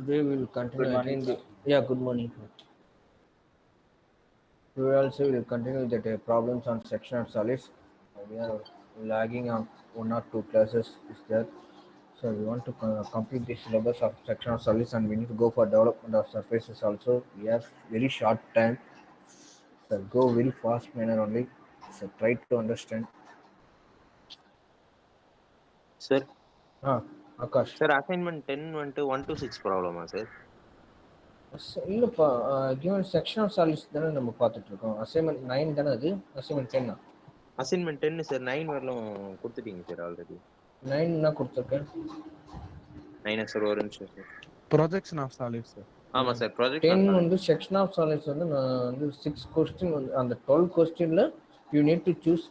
Today we will Good continue morning, again sir. good morning. Today also we will continue the problems on sectional solids. We are lagging on one or two classes is there. So we want to complete the syllabus of sectional solids and we need to go for development of surfaces also. We have very short time. So go very fast manner only. So try to understand. Sir, Ah, Akash. sir, assignment 10 வந்துட்டு 1 to 6 ப்ராப்ளமா sir? இல்லைப்பா given section of solids தானே நம்ம பார்த்துட்டு இருக்கோம். Assignment 9 தானே அது, assignment 10. Assignment 10 sir, 9 வரலும் கொடுத்துட்டீங்க சார் ஆல்ரெடி. 9 தான் கொடுத்துருக்கேன். 9 சார், ஒரு நிமிஷம் sir. Projection of solids sir. ஆமா சார், ப்ராஜெக்ட் 10 நான் வந்து செக்ஷன் ஆஃப் சாலிட்ஸ் வந்து நான் வந்து 6 கொஸ்டின் வந்து அந்த 12 கொஸ்டின்ல you need to choose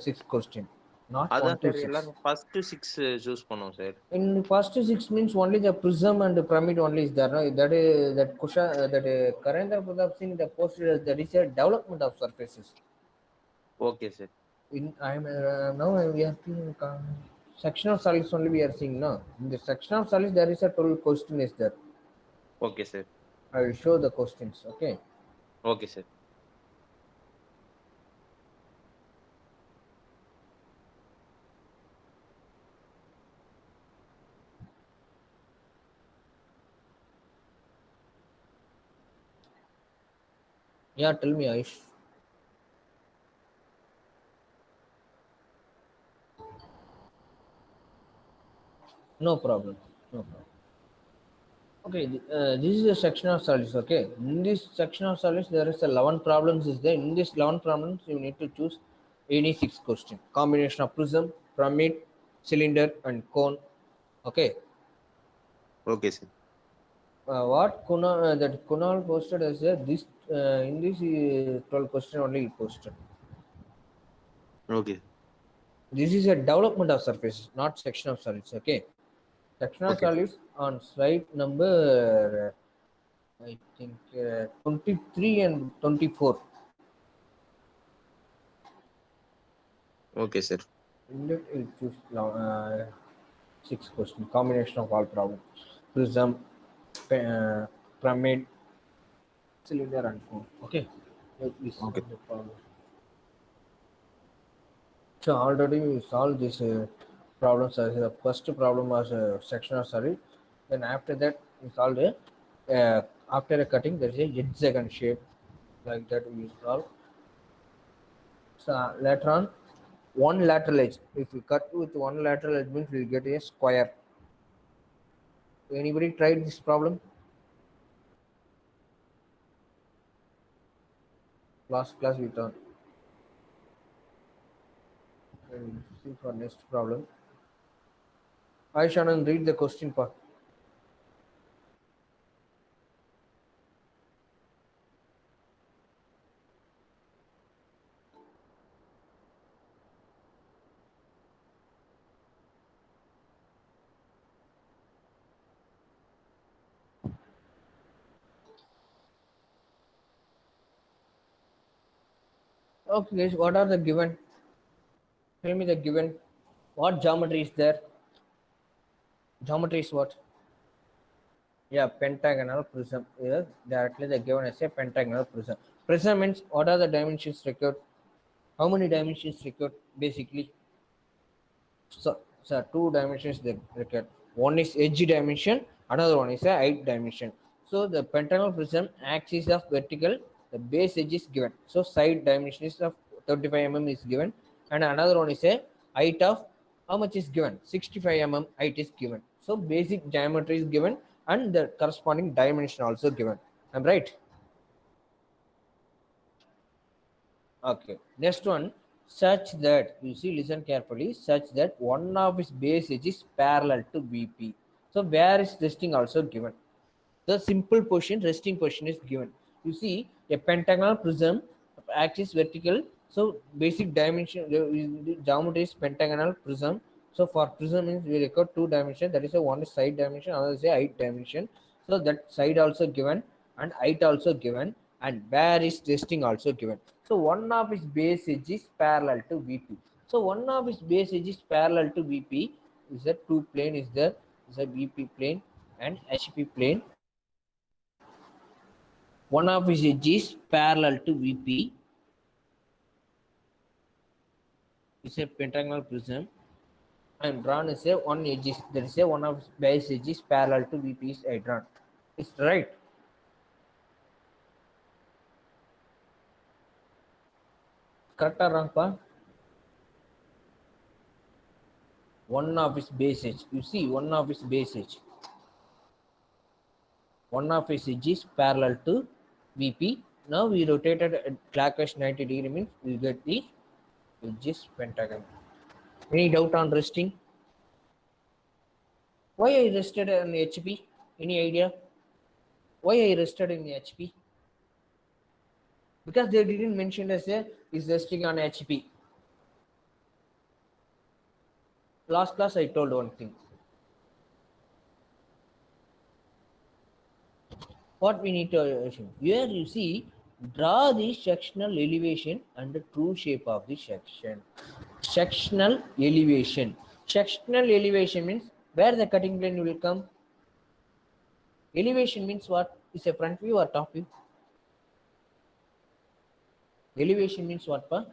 6 question, not 1 அதான் to சார் 6. எல்லாரும் ஃபர்ஸ்ட் 6 சூஸ் பண்ணோம் sir. In first 6 means only the prism and the pyramid only is there. No? That is that question that Karendra Pratap Singh the posted that is a development of surfaces. Okay sir. In I am now we are seeing section of solids only we are seeing now. In the section of solids there is a 12 question is there. Okay sir. I will show the questions. Okay. Okay sir. Yeah, tell me, Aish. No problem. No problem. Okay, this is a section of solids. Okay, in this section of solids, there is a 11 problems. Is there in this 11 problems? You need to choose any 6 question combination of prism, pyramid, cylinder, and cone. Okay, okay sir. what Kunal that Kunal posted as a this in this 12 question only he posted. Okay. This is a development of surfaces, not section of solids. Okay, section of okay sir. solids on slide number I think 23 and 24. Okay sir. Let it choose 6 question combination of all problems: prism, pyramid, cylinder, and cone. Okay, this okay. the problem. So already we solved this problems. The first problem was sectional solid. Then after that we solved a after a cutting there is a hexagon shape like that we solve. So later on, one lateral edge. If we cut with one lateral edge means we will get a square. Anybody tried this problem? Last class we done. And see for next problem. I Shannon read the question part. Okay, guys, what are the given? Tell me the given. What geometry is there? Geometry is what? Yeah, pentagonal prism. Yes, directly they given as a pentagonal prism. Prism means what are the dimensions required? How many dimensions required? Basically, so two dimensions they required. One is edge dimension, another one is a height dimension. So the pentagonal prism axis of vertical, the base edge is given. So side dimension is of 35 mm is given, and another one is a height of how much is given? 65 mm height is given. So basic geometry is given and the corresponding dimension also given. I'm right. Okay. Next one, such that you see, listen carefully, such that one of its base edge is parallel to VP. So where is resting also given. The simple position, resting position is given. You see, a pentagonal prism axis vertical. So basic dimension, the geometry is pentagonal prism. So for prism means we record two dimension. That is a one is side dimension, another is a height dimension. So that side also given and height also given and where is resting also given. So one of its base edge is parallel to VP. So one of its base edge is parallel to VP. Is that two plane is there? Is a VP plane and HP plane. One of its edge is parallel to VP. It's a pentagonal prism. And drawn is a one edge is there is a one of its base edge is parallel to VP is I drawn. It's right. Correct or wrong, pa? One of its base edge. You see, one of its base edge. One of its edge is parallel to VP. Now we rotated at clockwise 90 degree means we get the edge is pentagon. Any doubt on resting? Why I rested on HP? Any idea? Why I rested in HP? Because they didn't mention as a is resting on HP. Last class I told one thing. What we need to assume here, you see, draw the sectional elevation and the true shape of the section. Sectional elevation. Sectional elevation means where the cutting plane will come. Elevation means what? Is a front view or top view? Elevation means what, pa?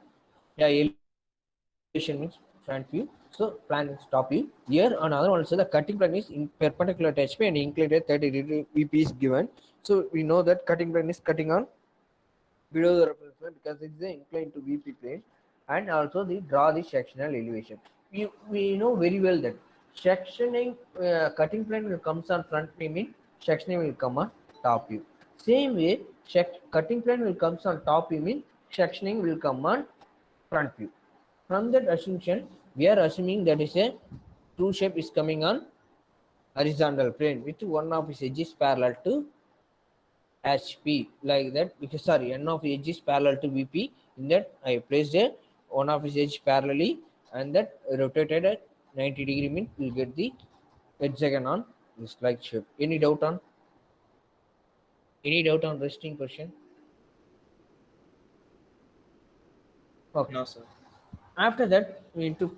Yeah, elevation means front view. So plan is top view. Here on other one also the cutting plane is in perpendicular to HP and inclined at 30 degree VP is given. So we know that cutting plane is cutting on below the reference plane because it is inclined to VP plane, and also the draw the sectional elevation. We know very well that sectioning cutting plane will comes on front view mean sectioning will come on top view. Same way cutting plane will comes on top view mean sectioning will come on front view. From that assumption, we are assuming that is a true shape is coming on horizontal plane with one of its edges parallel to HP like that, because sorry, n of edge is parallel to VP. In that I placed a one of its edge parallelly and that rotated at 90 degree mean we'll get the hexagon on this like shape. Any doubt on resting question? Okay. No, sir. After that, we need to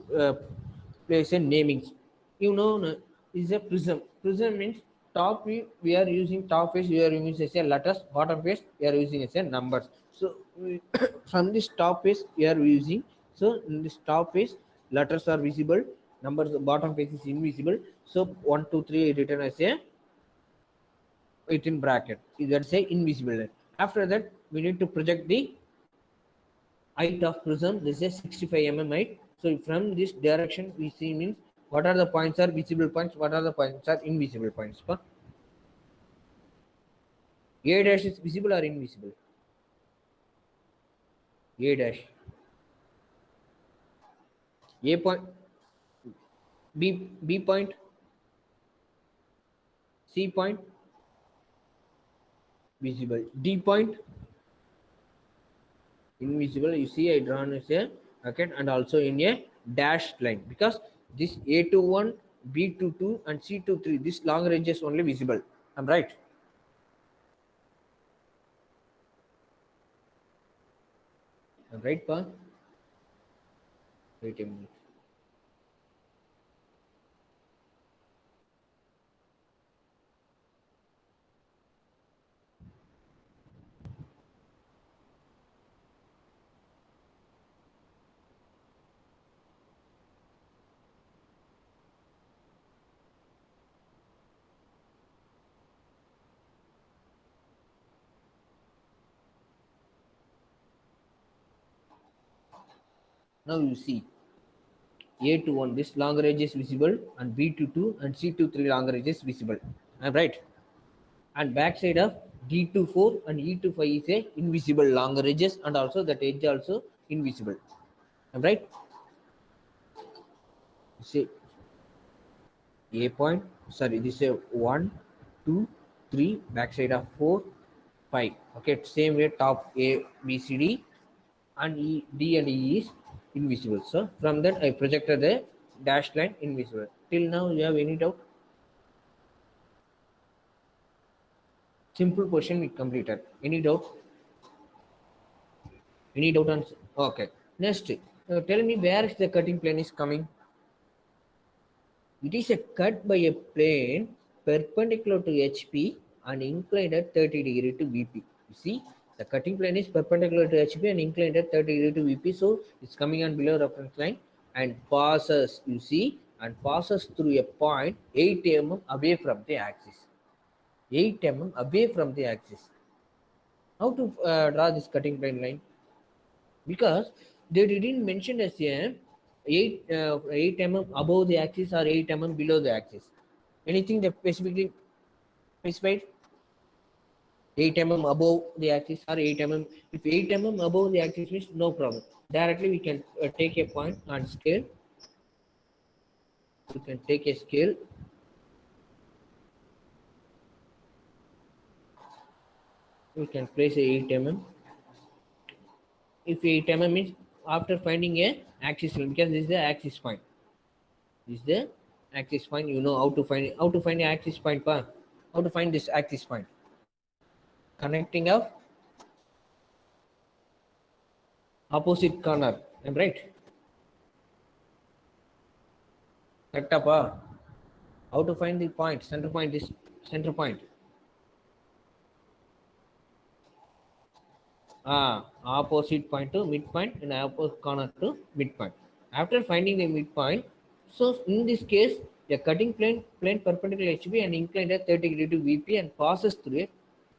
place a namings. Is a prism. Prism means top view. We are using top face. We are using as a letters. Bottom face. We are using as a numbers. So from this top face, we are using. So in this top face, letters are visible. Numbers. Bottom face is invisible. So 1, 2, 3 written as a within bracket. That's a invisible line. After that, we need to project the height of prism. This is 65 mm height. So from this direction we see means what are the points are visible points, what are the points are invisible points. A dash is visible or invisible? A dash. A point, B point, C point, visible. D point, invisible. You see I drawn as a bracket and also in a dashed line because this A21, B22 and C23 this long range is only visible. I'm right. I'm right, pa? Wait a minute. Now you see A21 this long range is visible and B22 and C23 long range is visible. I'm right. And backside of D24 and E25 is a invisible long ranges and also that edge also invisible. I'm right. You see A point, sorry, this is 1, 2, 3, backside of 4, 5. Okay, same way top A, B, C, D and E, D and E is invisible. So from that I projected the dashed line invisible. Till now you have any doubt? Simple question we completed. Any doubt? Any doubt on? Okay. Next, tell me where is the cutting plane is coming? It is a cut by a plane perpendicular to HP and inclined at 30 degree to VP. You see, the cutting plane is perpendicular to HB and inclined at 30 degree to VP. So it's coming on below reference line and passes, you see, and passes through a point 8 mm away from the axis. 8 mm away from the axis. How to draw this cutting plane line? Because they didn't mention as a 8 mm above the axis or 8 mm below the axis. Anything that specifically specified? 8 mm above the axis or 8 mm. If 8 mm above the axis means no problem. Directly we can take a point on scale. We can take a scale. We can place a 8 mm. If 8 mm means after finding a axis line, because this is the axis point. This is the axis point. You know how to find the axis point. How to find this axis point? Connecting of opposite corner. Am I right? Correct up. How to find the point? Center point is center point. Opposite point to midpoint and opposite corner to midpoint. After finding the midpoint, so in this case, the cutting plane perpendicular HB and inclined at 30 degree to VP and passes through a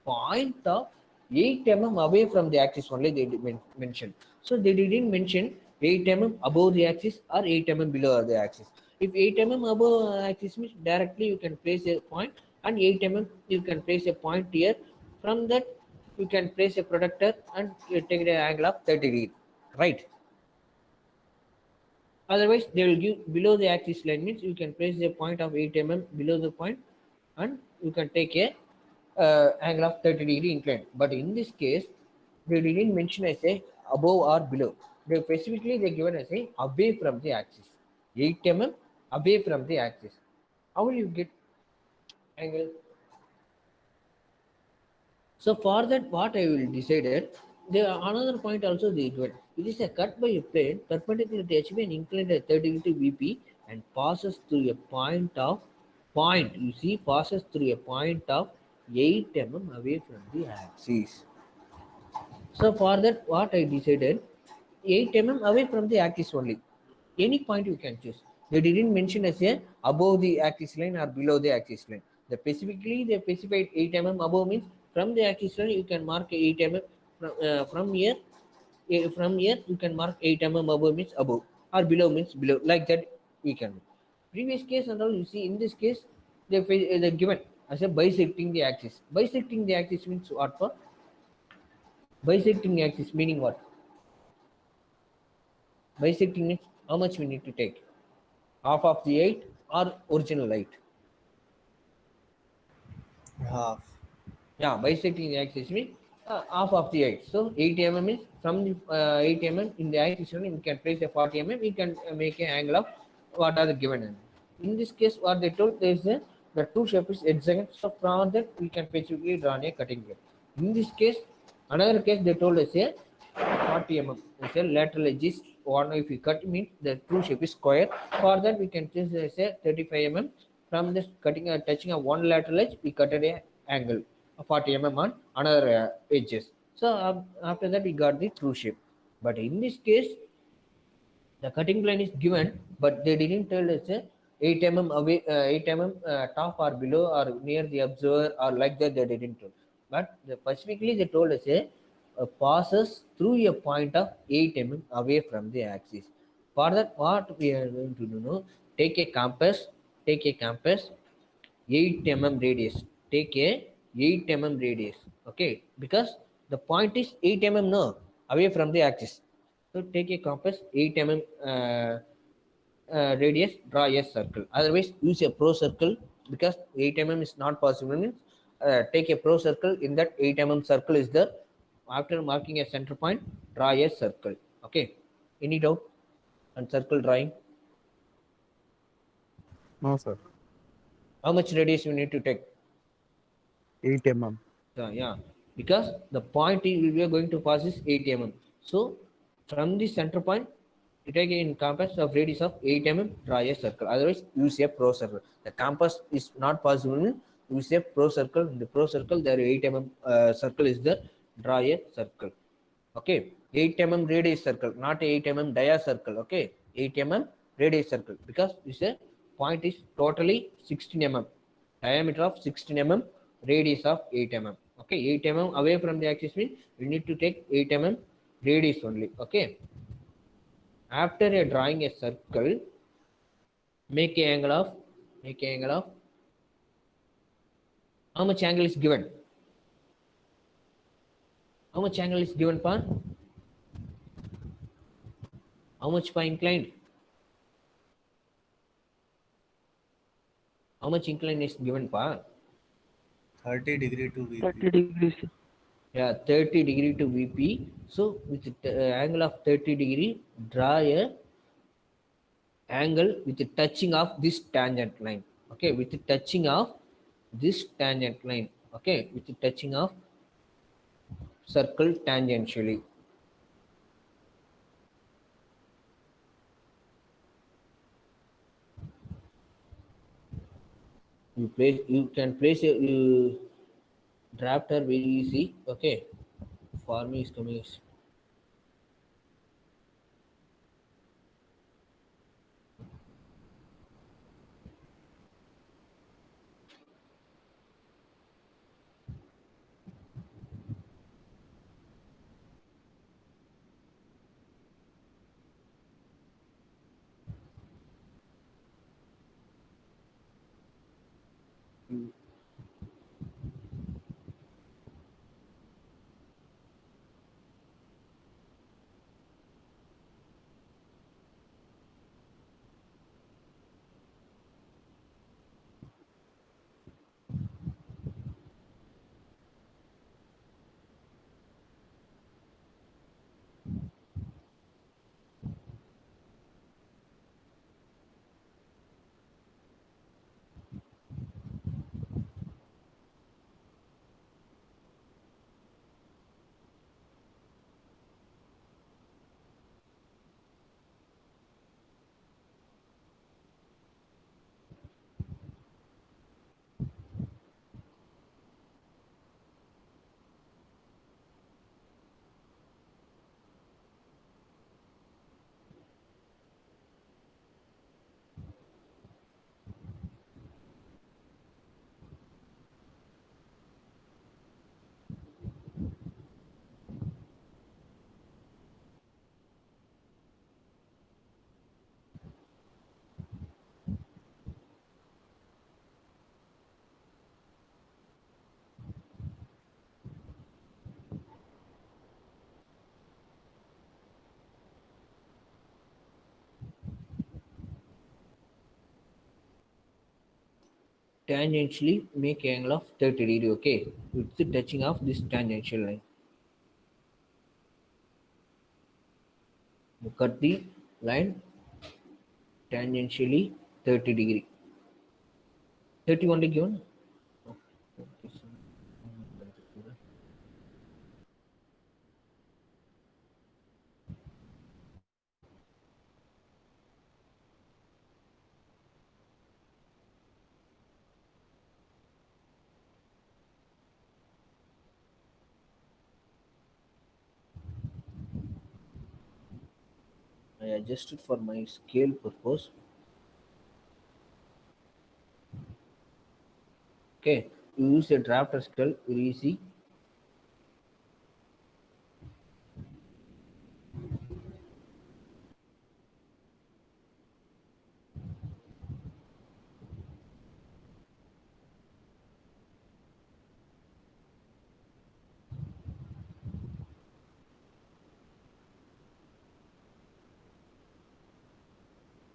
point of 8 mm away from the axis only they mentioned. So they didn't mention 8 mm above the axis or 8 mm below the axis. If 8 mm above axis means directly you can place a point and 8 mm you can place a point here. From that you can place a protector and take the angle of 30 degree, right? Otherwise they will give below the axis line means you can place a point of 8 mm below the point and you can take a angle of 30 degree inclined. But in this case they didn't mention as a above or below. They specifically they given as a away from the axis, 8 mm away from the axis. How will you get angle? So for that, what I will decided, there another point also they given. It is a cut by a plane perpendicular to HB and inclined at 30 degree VP and passes through a point. You see, passes through a point of 8 mm away from the axis. So for that, what I decided, 8 mm away from the axis only. Any point you can choose. They didn't mention as a above the axis line or below the axis line. Specifically they specified 8 mm above means from the axis line you can mark 8 mm from here. From here you can mark 8 mm above means above or below means below. Like that we can. Previous case and all you see in this case they given as a bisecting the axis. Bisecting the axis means what for? Bisecting axis meaning what? Bisecting means how much we need to take? Half of the 8 or original 8? Half. Yeah, bisecting the axis means half of the 8. So 8 mm means from the 8 mm in the axis, we can place a 40 mm, we can make an angle of what are the given angle. In this case, what they told there is the two shape is hexagon. So from that we can basically draw a cutting plane. In this case, another case they told us a 40 mm. It's a lateral edge is one. If we cut means the true shape is square. For that we can choose as a 35 mm. From this cutting touching a one lateral edge, we cut a angle of 40 mm on another edges. So after that we got the true shape. But in this case, the cutting plane is given, but they didn't tell us 8 mm away, 8 mm top or below or near the observer or like that. They didn't tell. But specifically they told us passes through a point of 8 mm away from the axis. For that, what we are going to do now? Take a compass. 8 mm radius. Take a 8 mm radius. Okay, because the point is 8 mm no away from the axis. So take a compass 8 mm radius, draw a circle. Otherwise, use a pro circle because 8 mm is not possible. Means take a pro circle. In that 8 mm circle is there. After marking a center point, draw a circle. Okay. Any doubt on circle drawing? No, sir. How much radius you need to take? 8 mm. Yeah, because the point we are going to pass is 8 mm. So from the center point, you take in compass of radius of 8 mm, draw a circle. Otherwise, use a pro circle. The compass is not possible. Use a pro circle. In the pro circle, there 8 mm circle is there. draw a circle. Okay, 8 mm radius circle, not 8 mm dia circle. Okay, 8 mm radius circle, because this point is totally 16 mm, diameter of 16 mm, radius of 8 mm. Okay, 8 mm away from the axis means we need to take 8 mm radius only. Okay, after drawing a circle, make a angle of how much angle is given? How much angle is given per? How much per inclined? How much incline is given per? 30 degree to VP. 30 degrees. Yeah, 30 degree to VP. So with the angle of 30 degree, draw a angle with the touching of this tangent line. Okay, with the touching of this tangent line. Okay, with the touching of circle tangentially. You can place a drafter very easy. Okay, for me is coming. Tangentially make angle of 30 degree. Okay, with the touching of this tangential line. You cut the line tangentially 30 degree. 30 only given. Okay, so I adjusted for my scale purpose. Okay, you use a drafter scale, very easy.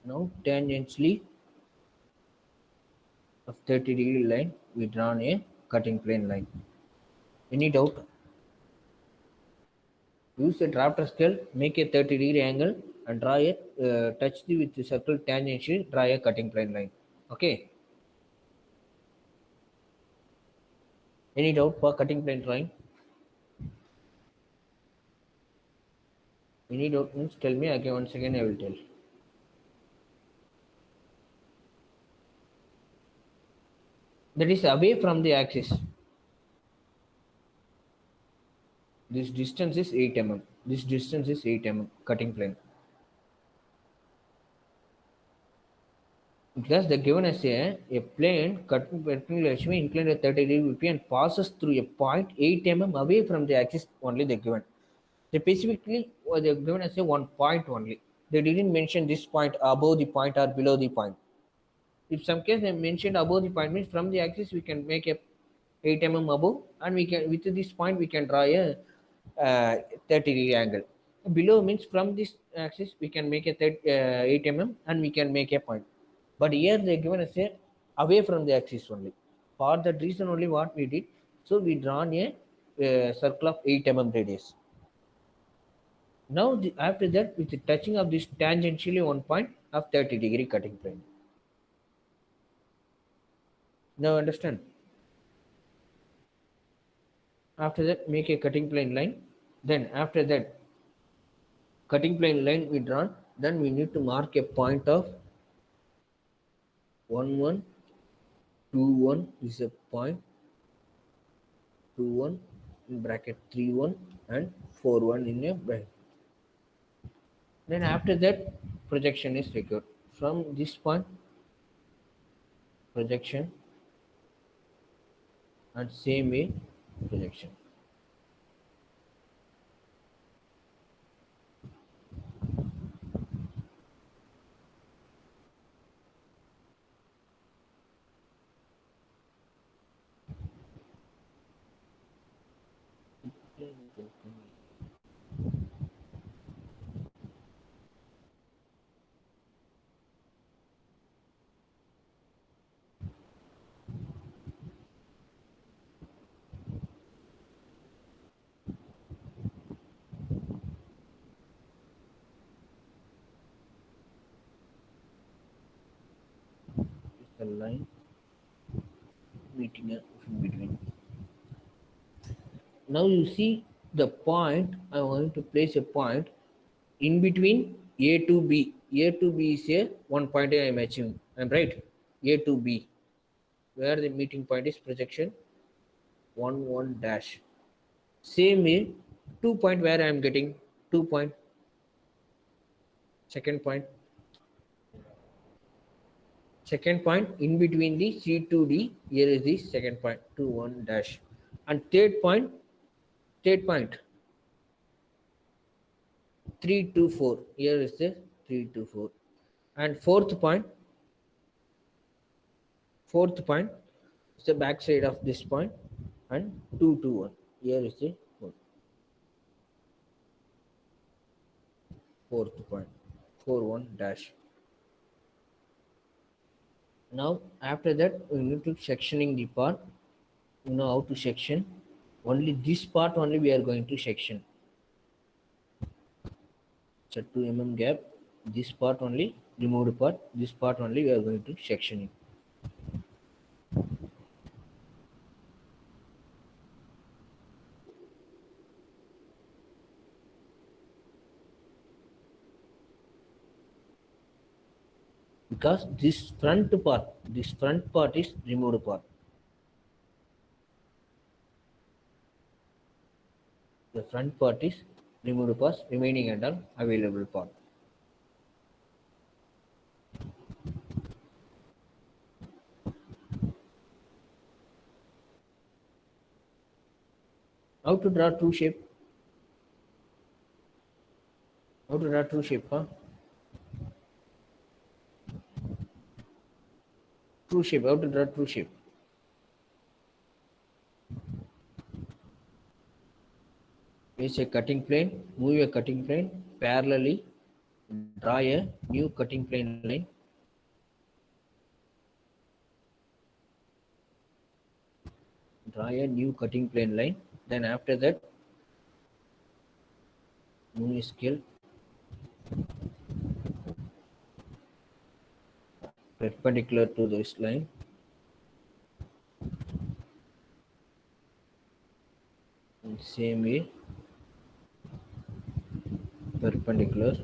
Now tangentially of 30 degree line, we drawn a cutting plane line. Any doubt? Use a drafter scale, make a 30 degree angle and draw a touch the with the circle tangentially, draw a cutting plane line. Okay. Any doubt for cutting plane drawing? Any doubt means tell me again, once again I will tell. That is away from the axis. This distance is 8 mm. This distance is 8 mm cutting plane. Because the given as a plane cutting perpendicularly inclined at 30 degree and passes through a point 8 mm away from the axis only the given. They specifically were given as a 1 point only. They didn't mention this point above the point or below the point. If some case they mentioned above the point means from the axis we can make a 8 mm above and we can with this point we can draw a 30 degree angle. Below means from this axis we can make a 8 mm and we can make a point. But here they given us a away from the axis only. For that reason only what we did. So we drawn a circle of 8 mm radius. Now after that with the touching of this tangentially one point of 30 degree cutting plane. Now understand. After that make a cutting plane line. Then after that cutting plane line we drawn. Then we need to mark a point of 1 1 2 1 is a point 2 1 in bracket 3 1 and 4 1 in a bracket. Then after that projection is required. From this point projection and same way projection. It's the line meeting in between. Now you see the point. I want to place a point in between A to B. A to B is a 1 point I am achieving. I'm right. A to B, where the meeting point is projection 1 1 dash. Same way, 2 point where I am getting 2 point. Second point. Second point in between the C to D. Here is the second point 2 1 dash. And third point. Third point 3 2 4. Here is the 3 2 4. And fourth point is the back side of this point and 2 2 1. Here is the fourth point 4 1 dash. Now after that we need to sectioning the part. You know how to section. Only this part only we are going to section. It's a 2 mm gap. This part only removed part. This part only we are going to sectioning. Because this front part is removed part. The front part is removed part, remaining and all available part. How to draw true shape? How to draw true shape, huh? True shape, how to draw true shape? Place a cutting plane, move a cutting plane parallelly, draw a new cutting plane line. Draw a new cutting plane line. Then after that, move a scale perpendicular to this line. In same way, perpendicular to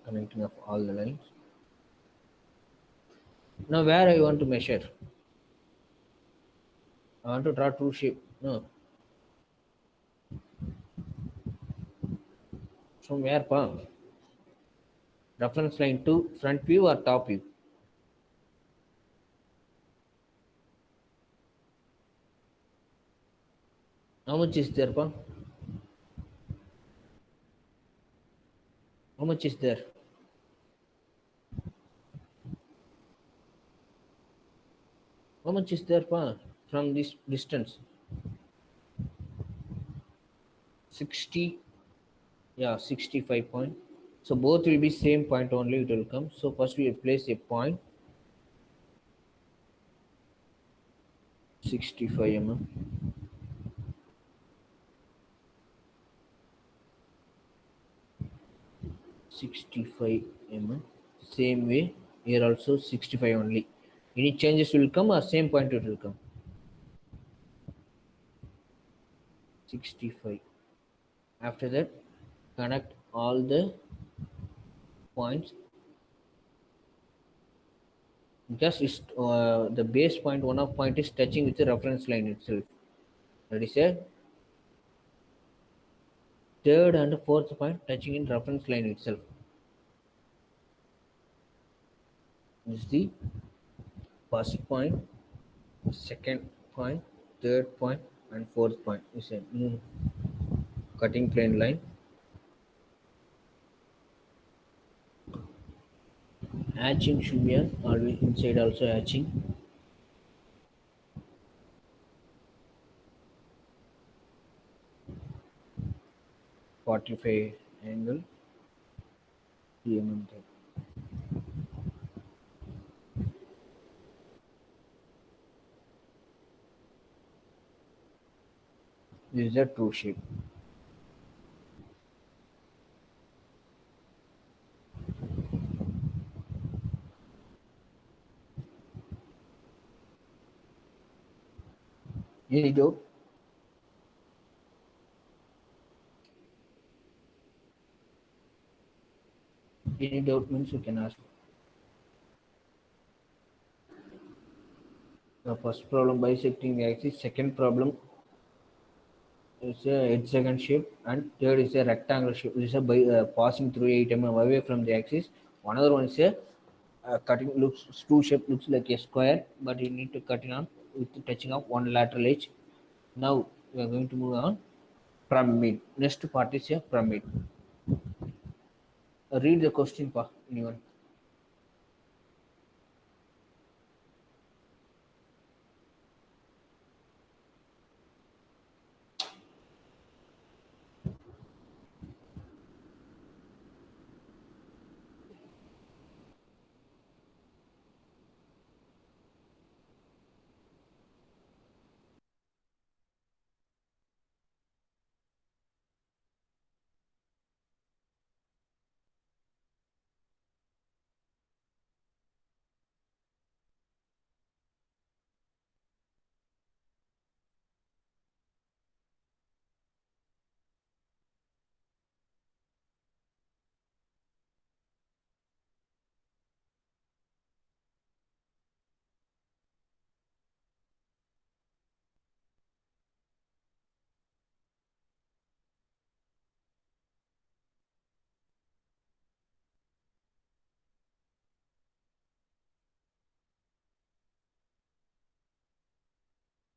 connecting of all the lines. Now where I want to measure? I want to draw true shape. No. From where, pa? Reference line to front view or top view? How much is there, pa? How much is there? How much is there, pa? From this distance? 60. Yeah, 65 point. So both will be same point only, it will come. So first we place a point 65 mm. Same way here also 65 only. Any changes will come or same point it will come? 65. After that, connect all the points. Just is the base point, one of point is touching with the reference line itself. That is a third and fourth point touching in reference line itself. This is the first point, second point, third point, and fourth point. Is a new cutting plane line. Hatching should be always inside also hatching. .45 angle, 3 mm. This is a true shape. Any doubt? Any doubt means you can ask. The first problem bisecting the axis, second problem is a hexagon shape, and third is a rectangular shape. This is a passing through 8 mm away from the axis. Another one is a cutting looks screw shape, looks like a square, but you need to cut it on with the touching of one lateral edge. Now we are going to move on. Pyramid. Next part is a pyramid. Read the question, pa, anyone.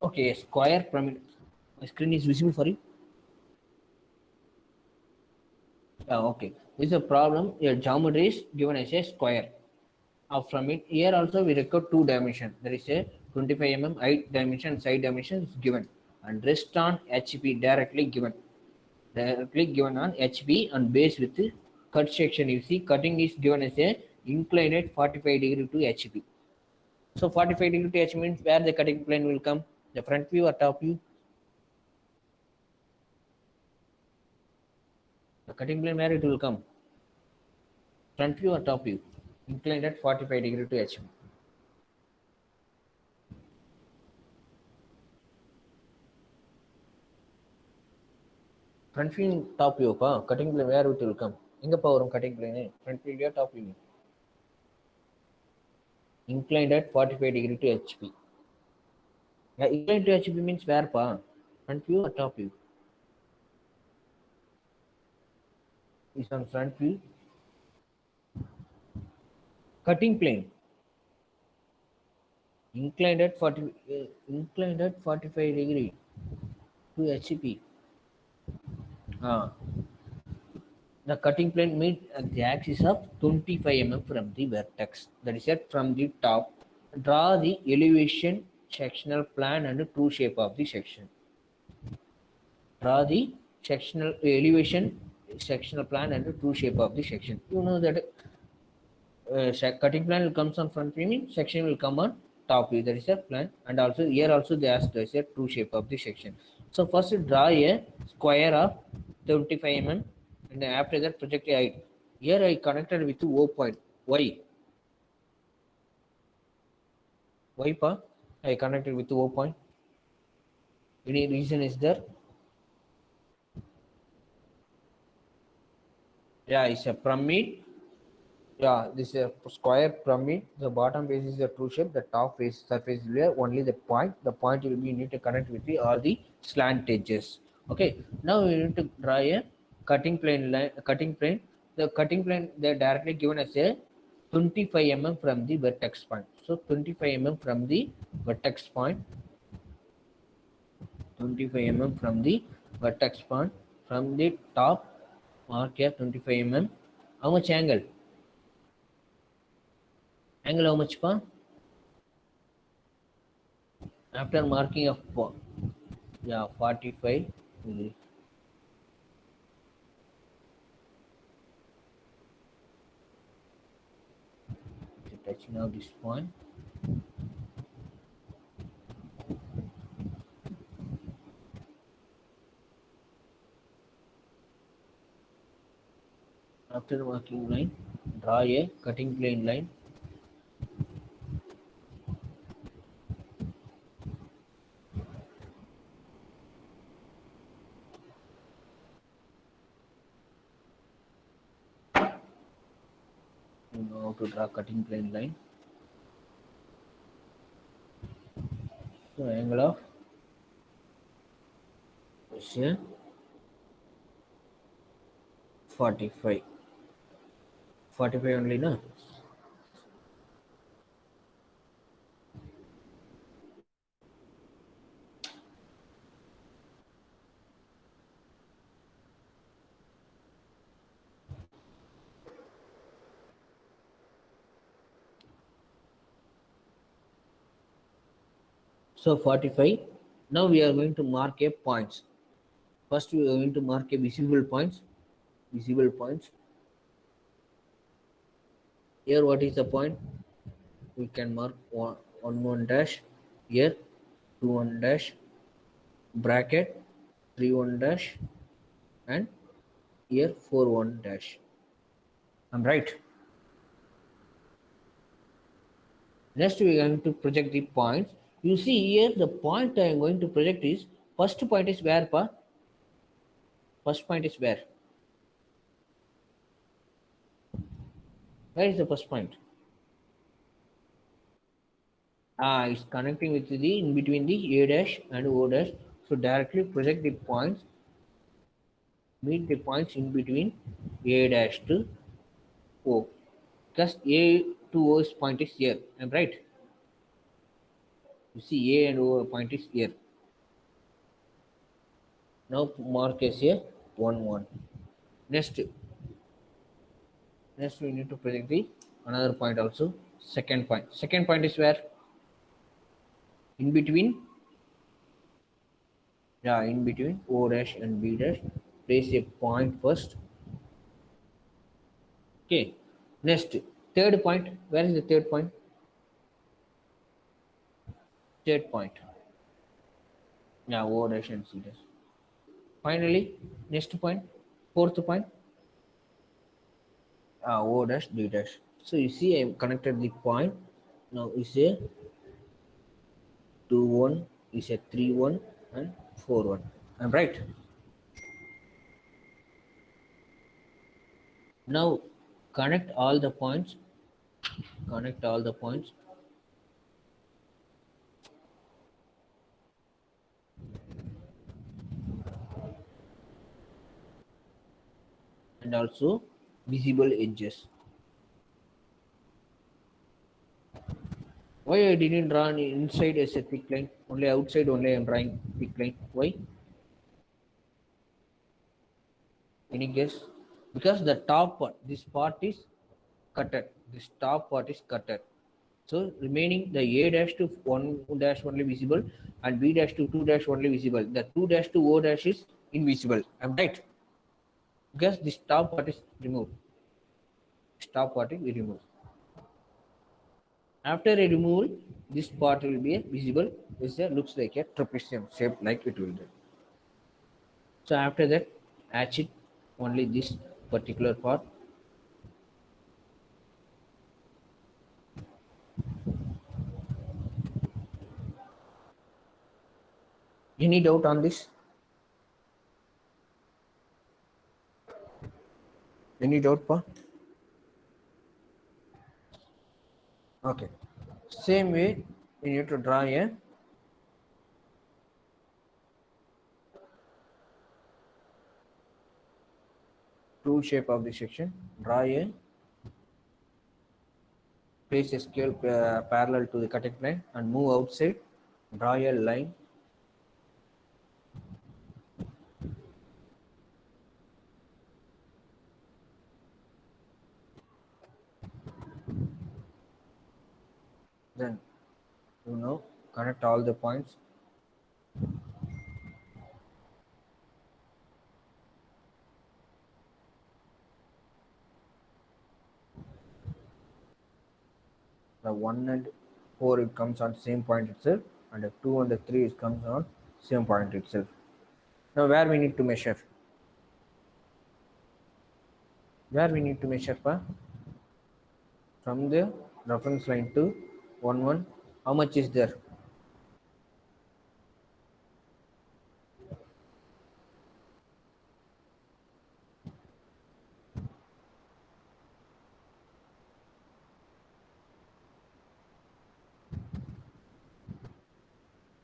Okay, square pyramid. My screen is visible for you. Okay. This is a problem. Your geometry is given as a square. From it, here also we record two dimension. There is a 25 mm height dimension, side dimension is given, and rest on HP directly given. Directly given on HP and base with cut section. You see, cutting is given as a inclined at 45 degree to HP. So 45 degree to HP means where the cutting plane will come, the front view or top view. The cutting plane where it will come, front view or top view, inclined at 45 degree to HP. Front view top view, cutting plane where it will come. Inga power cutting plane, front view or top view. Inclined at 45 degree to HP. Yeah, inclined to HP means where, pa? Front view or top view? is on front view. Cutting plane inclined at 45 degree to HCP. Uh, the cutting plane meet at the axis of 25 mm from the vertex. That is it from the top. Draw the elevation, sectional plan, and true shape of the section. Draw the sectional elevation, sectional plan, and true shape of the section. You know that cutting plan will comes on front view, section will come on top view. That is a plan, and also here also they asked us a true shape of the section. So first draw a square of 25 mm, and then after that project a height. Here I connected with O point. Why? Why pa? I connected with O point. Any reason is there? Yeah, it's a pyramid. Yeah, this is a square pyramid. The bottom face is the true shape. The top face surface is where only the point. The point will be you need to connect with the all the slant edges. Okay. Now we need to draw a cutting plane line. Cutting plane. The cutting plane they are directly given as a 25 mm from the vertex point. So 25 mm from the vertex point. 25 mm from the vertex point. From the top, mark here 25 mm. How much angle? Angle how much pa? After marking of yeah 45 degree. So touching out this point. After marking line, draw a cutting plane line. You know how to draw cutting plane line. So angle of say 45. 45 only na. So 45. Now we are going to mark a points. First we are going to mark a visible points. Visible points. Here what is the point? We can mark one dash. Here 2 1 dash. Bracket 3 1 dash, and here 4 1 dash. I'm right. Next we are going to project the points. You see here the point I am going to project is first point is where pa? First point is where? Where is the first point? It's connecting with the in between the A dash and O dash. So directly project the points, meet the points in between A dash to O. Because A to O's point is here. I'm right. You see A and O point is here. Now mark as a 1 1. Next we need to project the another point also. Second point. Second point is where? In between. Yeah, in between O dash and B dash. Place a point first. Okay. Next, third point. Where is the third point? Third point. Yeah, O dash and C dash. Finally, next point. Fourth point. O dash D dash. So you see I connected the point. Now you say 2 1 is a 3 1 and 4 1. I'm right. Now connect all the points. Connect all the points. And and also visible edges. Why I didn't draw inside as a thick line? Only outside only I am drawing thick line. Why? Any guess? Because the top part, this part is cutted. This top part is cutted. So remaining the A dash to 1 dash only visible and B dash to 2 dash only visible. The 2 dash to O dash is invisible. I'm right. Because this top part is removed. This top part is removed. After a removal, this part will be visible. This looks like a trapezium shape like it will do. So after that, hatch it only this particular part. Any doubt on this? Any doubt, pa? Okay. Same way, we need to draw a tool shape of the section. Draw a place a scale parallel to the cutting plane and move outside. Draw a line. Then connect all the points. The 1 and 4 it comes on same point itself, and the 2 and the 3 it comes on same point itself. Now where we need to measure? Where we need to measure, pa? From the reference line to 1 1, how much is there?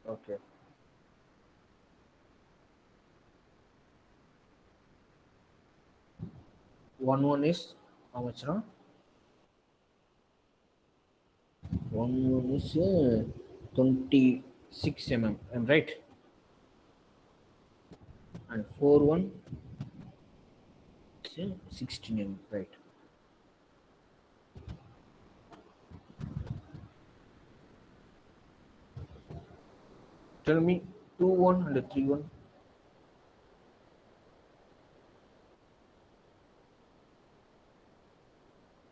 Okay. 1 1 is how much now? 1 1 is 26 mm. I'm right. And 4 1 is 16 mm. Right. Tell me 2 1 and 3 1.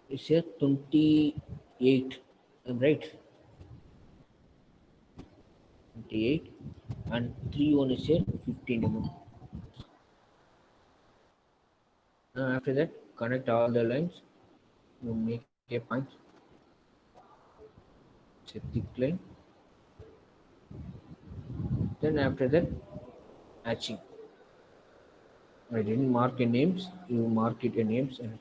It's a 28. I'm right. 28 and 3 1 is a 15 mm. Now after that, connect all the lines. You make a point. It's a thick line. Then after that, hatching. I didn't mark a names. You mark it a names and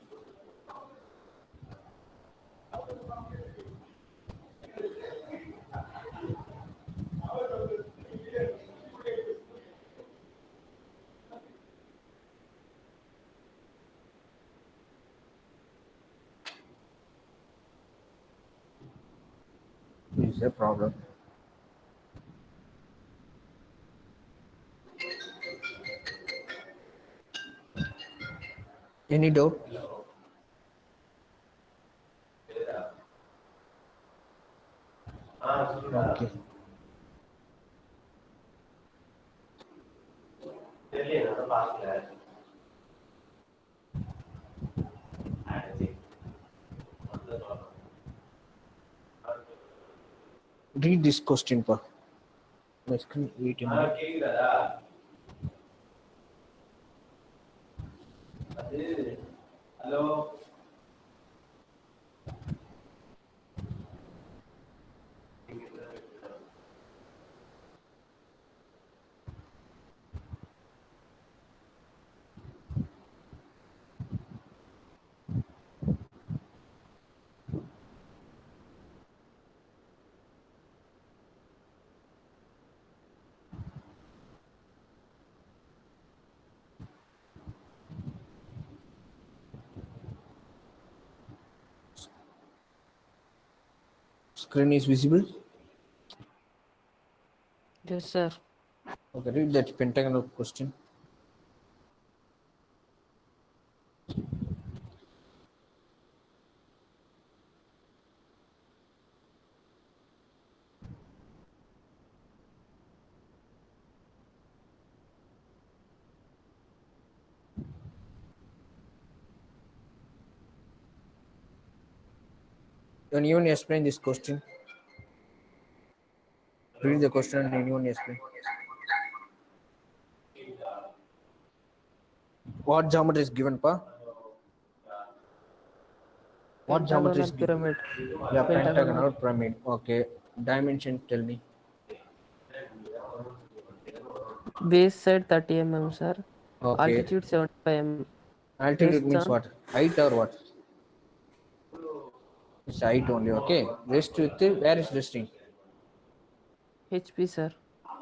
is a problem. Any doubt? Okay. Read this question, pa. My screen 8 mm. Screen is visible. Yes, sir. Okay, read that pentagonal question. Can you even explain this question? Read the question and anyone explain. What geometry is given, pa? What geometry is given? Pyramid. Yeah, Pentagonal. pentagonal pyramid. Okay. Dimension, tell me. Base side 30 mm, sir. Okay. Altitude 75 mm. Altitude Rest means on what? Height or what? It's height only. Okay. Rest with where is resting? HP, sir.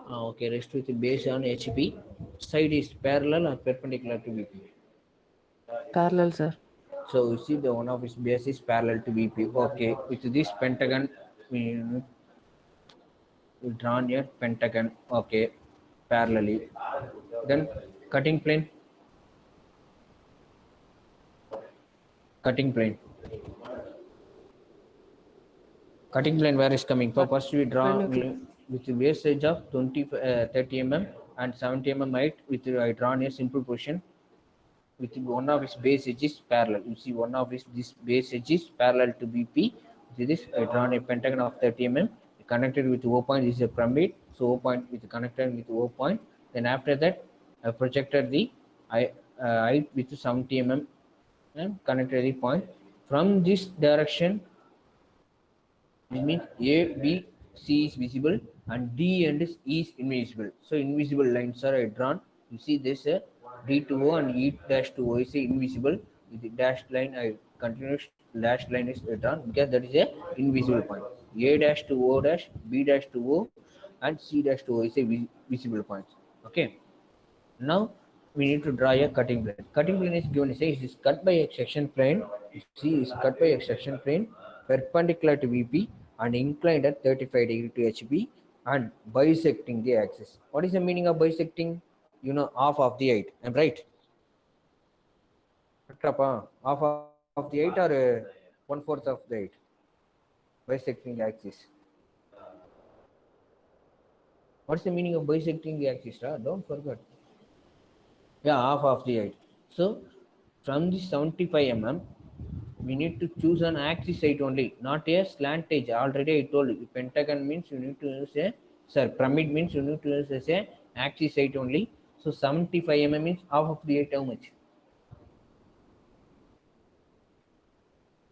Okay. Rest with base on HP. Side is parallel or perpendicular to VP. Parallel, sir. So you see the one of its base is parallel to VP. Okay. With this pentagon, we drawn a pentagon. Okay. Parallelly. Then cutting plane. Cutting plane. Cutting plane where is coming? So first we draw with the base edge of 30 mm and 70 mm height. With I drawn a simple position. With one of its base edges parallel. You see one of its this base edges parallel to BP. With this I drawn a pentagon of 30 mm connected with O point. This is a pyramid. So O point with connected with O point. Then after that I projected the height with 70 mm and connected the point. From this direction, it means A, B, C is visible and D and E is invisible. So invisible lines are drawn. You see this D to O and E dash to O is invisible. With the dashed line, I continuous dashed line is drawn because that is a invisible point. A dash to O dash, B dash to O, and C dash to O is a visible point. Okay. Now we need to draw a cutting plane. Cutting plane is given say it is cut by a section plane. C is cut by a section plane perpendicular to VP and inclined at 35 degree to HB and bisecting the axis. What is the meaning of bisecting? You know, half of the height. I'm right. Half of the height or 1/4 of the height. Bisecting the axis. What's the meaning of bisecting the axis? Don't forget. Yeah, half of the height. So from the 75 mm, we need to choose an axis height only, not a slant edge. Already I told you, pentagon means you need to use pyramid means you need to use as a axis height only. So 75 mm means half of the height how much?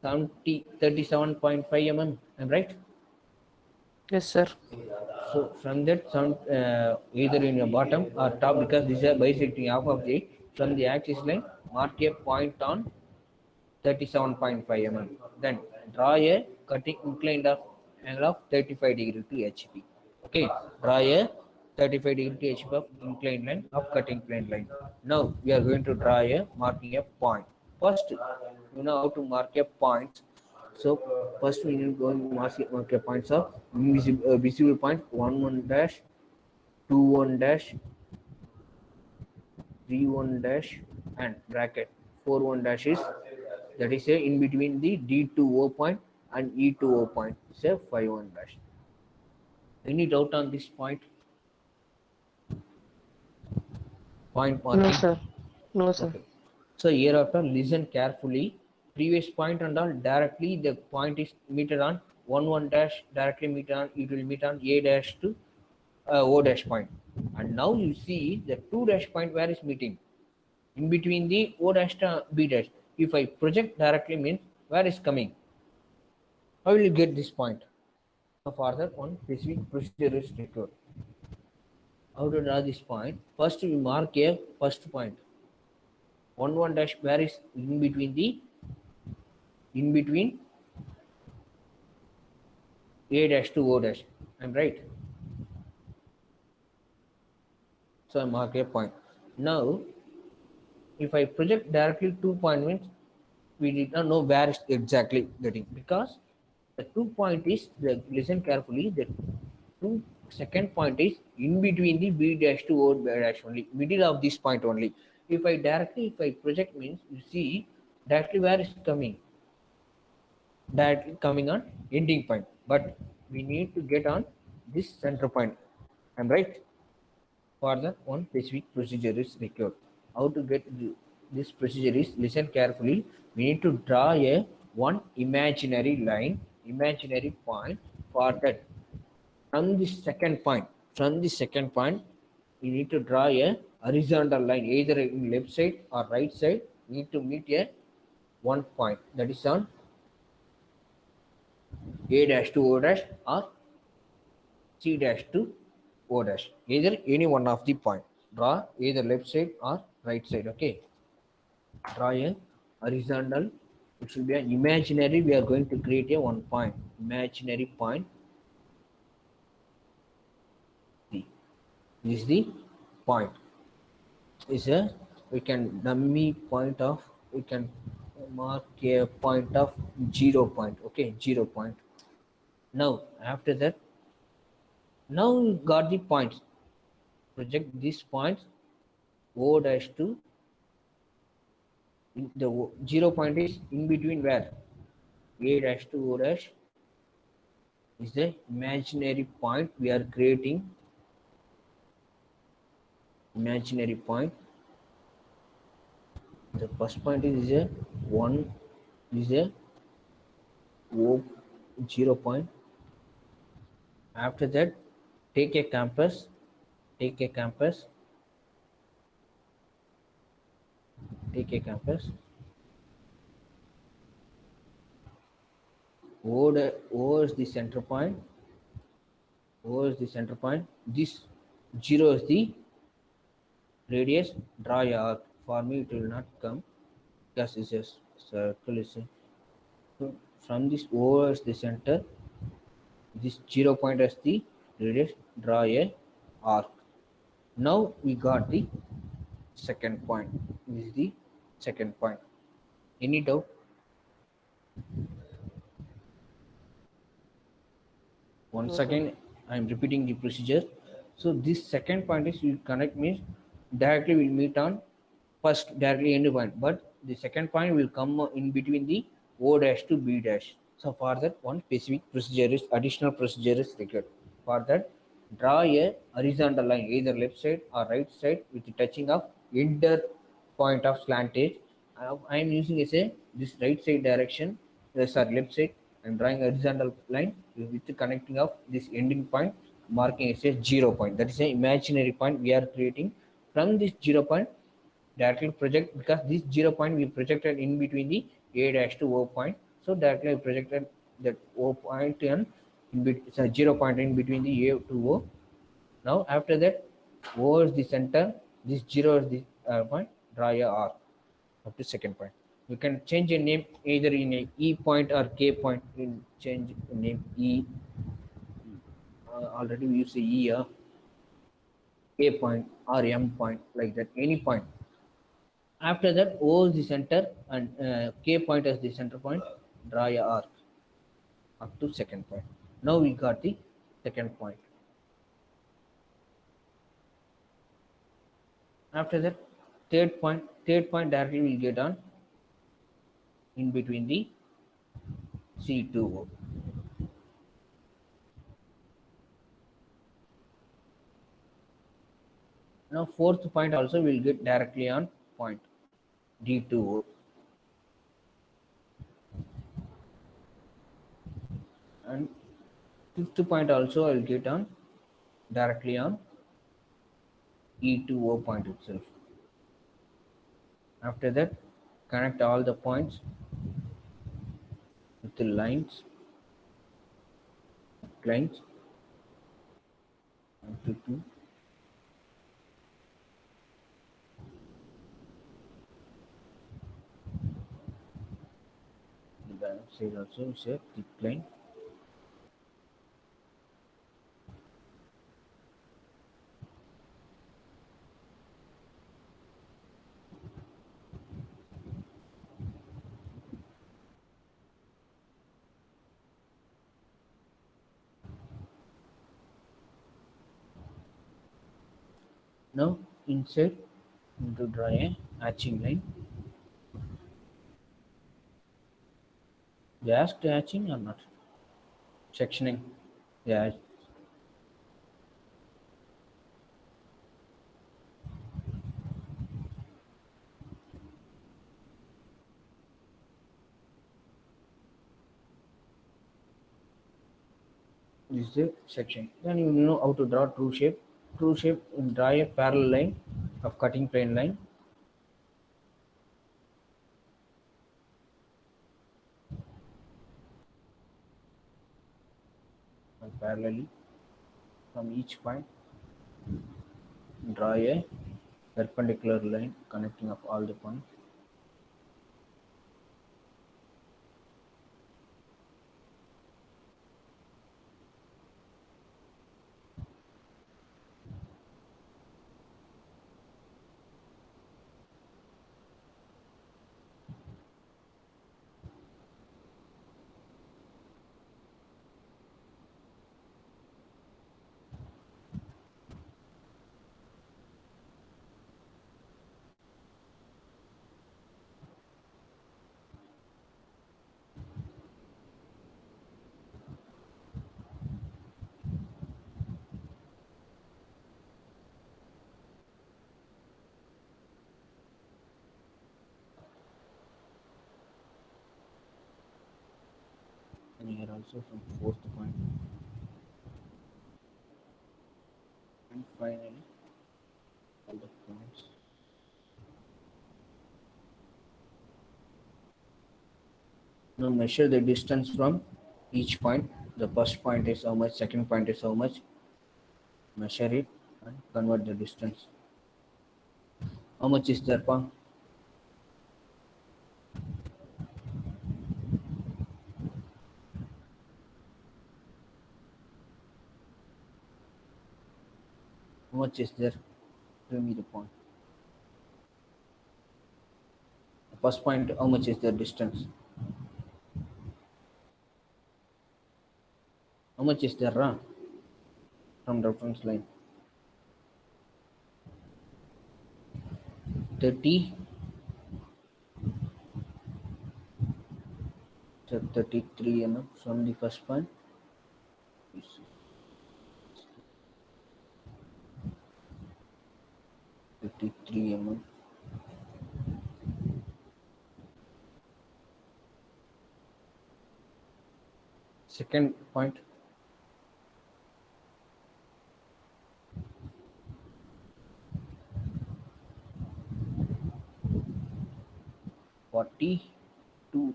37.5 mm, am right? Yes, sir. So from that sound either in your bottom or top because this is bisecting half of the from the axis line, mark a point on 37.5 mm. Then draw a cutting inclined of angle of 35 degree to HP. Okay, draw a 35 degree to HP of inclined line of cutting plane line. Now we are going to draw a marking a point. First, you know how to mark a point. So first we need to go and mark a points of visible point 1 dash, 2 dash, 3 dash, and bracket 4 dash is that is a in between the D to O point and E to O point. Say 5 dash. Any doubt on this point? Point marking. No, sir. No, sir. Okay. So here after listen carefully. Previous point and all directly the point is meted on 1 dash directly meet on it will meet on A dash to O dash point. And now you see the 2 dash point where is meeting in between the O dash to B dash. If I project directly means where is coming. How will you get this point? Further one specific procedure is required. How to draw this point? First we mark a first point. 1 dash where is in between A dash to O dash. I'm right. So I mark a point. Now if I project directly 2 point means we did not know where is exactly getting because The 2 point is the listen carefully. The two second point is in between the B dash to O dash only, middle of this point only. If I project means you see directly where is coming, directly coming on ending point, but we need to get on this center point. I'm right. For that one specific procedure is required. How to get this procedure is listen carefully. We need to draw a one imaginary line, imaginary point for that. From the second point, we need to draw a horizontal line either in left side or right side. We need to meet a one point that is on A dash to O dash or C dash to O dash. Either any one of the point. Draw either left side or right side. Okay. Draw a horizontal. It should be an imaginary. We are going to create a one point. Imaginary point. C. This is the point. Is a we can dummy point of we can mark a point of 0 point. Okay, 0 point. Now after that, now we got the points. Project these points O dash to the 0 point is in between where A dash to O dash is the imaginary point we are creating. Imaginary point. The first point is a 1 is a O 0 point. After that, take a compass. Take a compass. Take a compass. O is the center point. O is the center point. This 0 is the radius. Draw a arc. For me, it will not come because it's a circle. So from this O as the center, this 0 point as the radius. Draw a arc. Now we got the second point. This is the second point. Any doubt? Once again, I am repeating the procedure. So this second point is you connect means directly will meet on first directly end point, but the second point will come in between the O dash to B dash. So for that one specific procedure is additional procedure is required. For that, draw a horizontal line either left side or right side with the touching of enter point of slantage. I am using as a this right side direction, sorry left side. I am drawing a horizontal line with the connecting of this ending point, marking as a 0 point. That is an imaginary point we are creating. From this 0 point, directly project because this 0 point we projected in between the A dash to O point. So directly I projected that O point and it's a 0 point in between the A to O. Now after that, O is the center, this 0 is the point, draw a arc up to second point. You can change a name either in a E point or K point. You change the name E. Already we use a E, A point or M point like that, any point. After that, O is the center and K point as the center point. Draw a arc up to second point. Now we got the second point. After that, third point directly will get on in between the C2O. Now fourth point also will get directly on point D2O. And fifth point also I will get on directly on E2O point itself. After that, connect all the points with the lines. 1 to 2. The back side also is a thick line. Now inside into draw a hatching line. Just hatching or not? Sectioning. Yeah. This is the section. Then you know how to draw true shape. True shape, draw a parallel line of cutting plane line. And parallelly from each point, draw a perpendicular line connecting of all the points. And here also from fourth point. And finally, all the points. Now measure the distance from each point. The first point is how much, second point is how much. Measure it and convert the distance. How much is there, Pa? How much is there? Give me the point. The first point, how much is the distance? How much is there from reference line? 30, 33 mm from the first point. 53 mm. Second point, 42. Do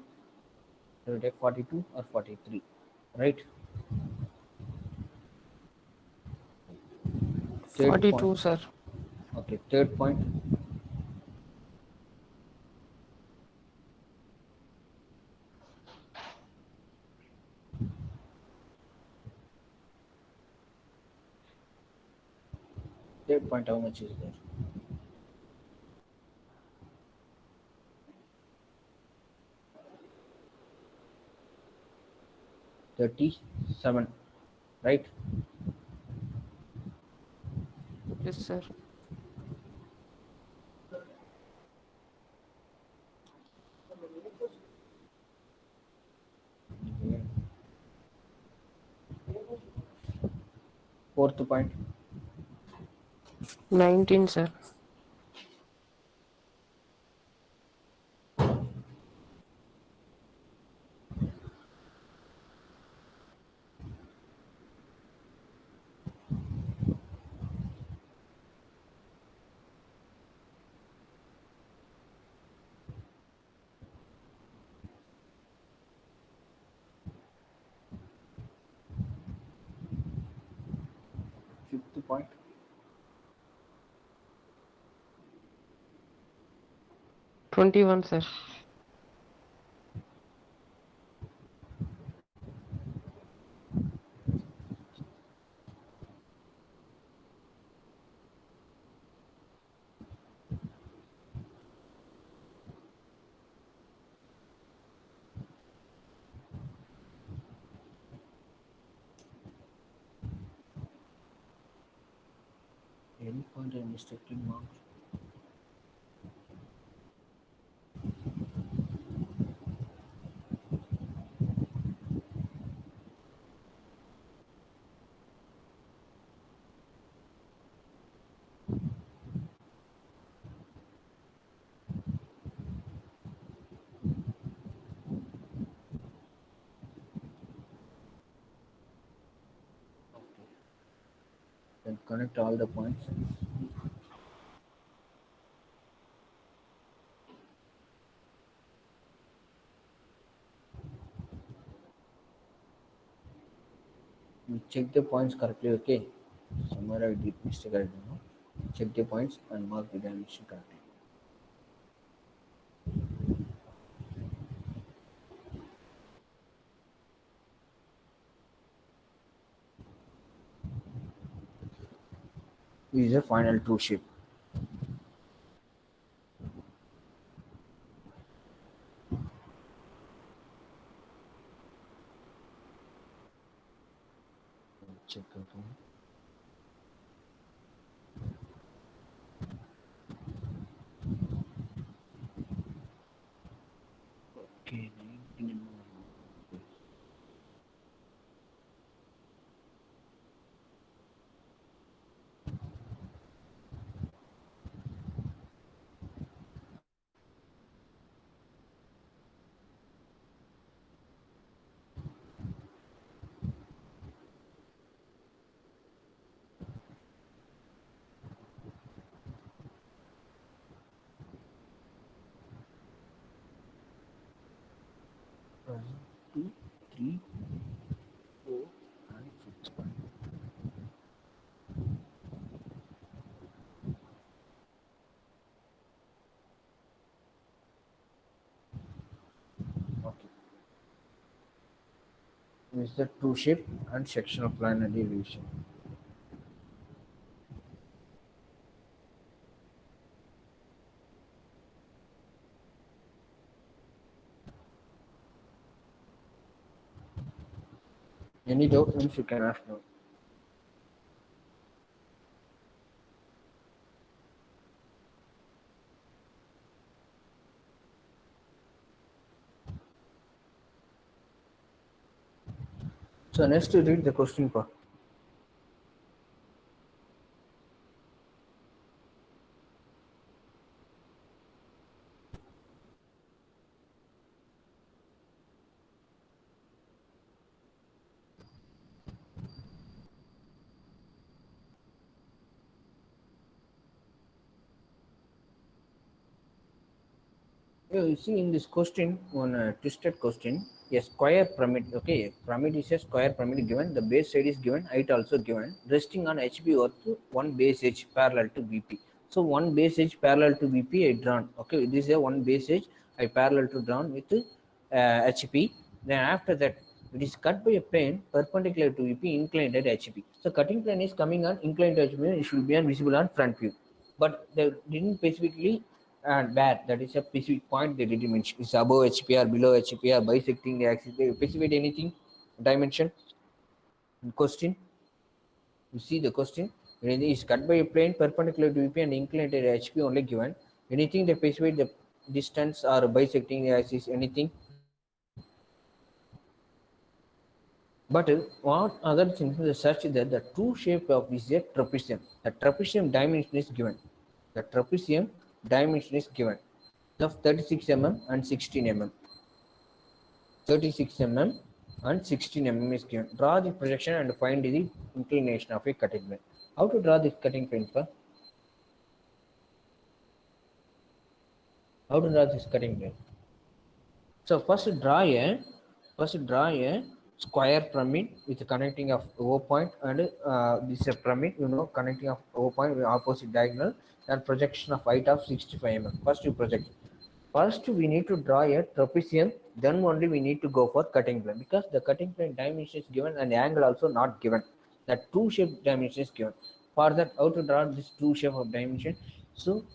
you take 42 or 43? Right? Third 42, point. sir. Okay, third point. Third point, how much is there? 37, right? Yes, sir. Fourth point, 19, sir. fifth point, 21, sir. Point and mistakenly marked. Okay. Then connect all the points. You check the points correctly, okay? Somewhere I did mistake, I don't know. Check the points and mark the dimension correctly. This is a final true shape. Check again. Okay, 19 more. One, two, three, four, and fifth one. Okay. This is the true shape and sectional plan and elevation. Any doubt, means you can ask now. So next you read the question part. Yeah, you see in this question, one twisted question, a square pyramid. Okay, pyramid is a square pyramid given. The base side is given, height also given. Resting on HB worth one base edge parallel to BP. So one base edge parallel to BP I drawn. Okay, this is a one base edge I parallel to drawn with HP. Then after that, it is cut by a plane perpendicular to VP inclined at HP. So cutting plane is coming on inclined at HP. It should be visible on front view, but they didn't specifically and where that is a specific point they didn't mention. Is above HPR, below HPR, bisecting the axis. They specify anything dimension in question. You see the question. Anything is cut by a plane perpendicular to VP and inclined at HP only given. Anything they specify the distance or bisecting the axis. Anything. But what other things is such that the true shape of is a trapezium. The trapezium dimension is given. The trapezium dimension is given of 36 mm and 16 mm. 36 mm and 16 mm is given. Draw the projection and find the inclination of a cutting plane. How to draw this cutting plane, sir? How to draw this cutting plane? So first draw a square pyramid with connecting of O point and this is a pyramid, connecting of O point with opposite diagonal and projection of height of 65 mm. First you project. First we need to draw a trapezium, then only we need to go for cutting plane because the cutting plane dimension is given and the angle also not given. The true shape dimension is given. For that, how to draw this true shape of dimension? So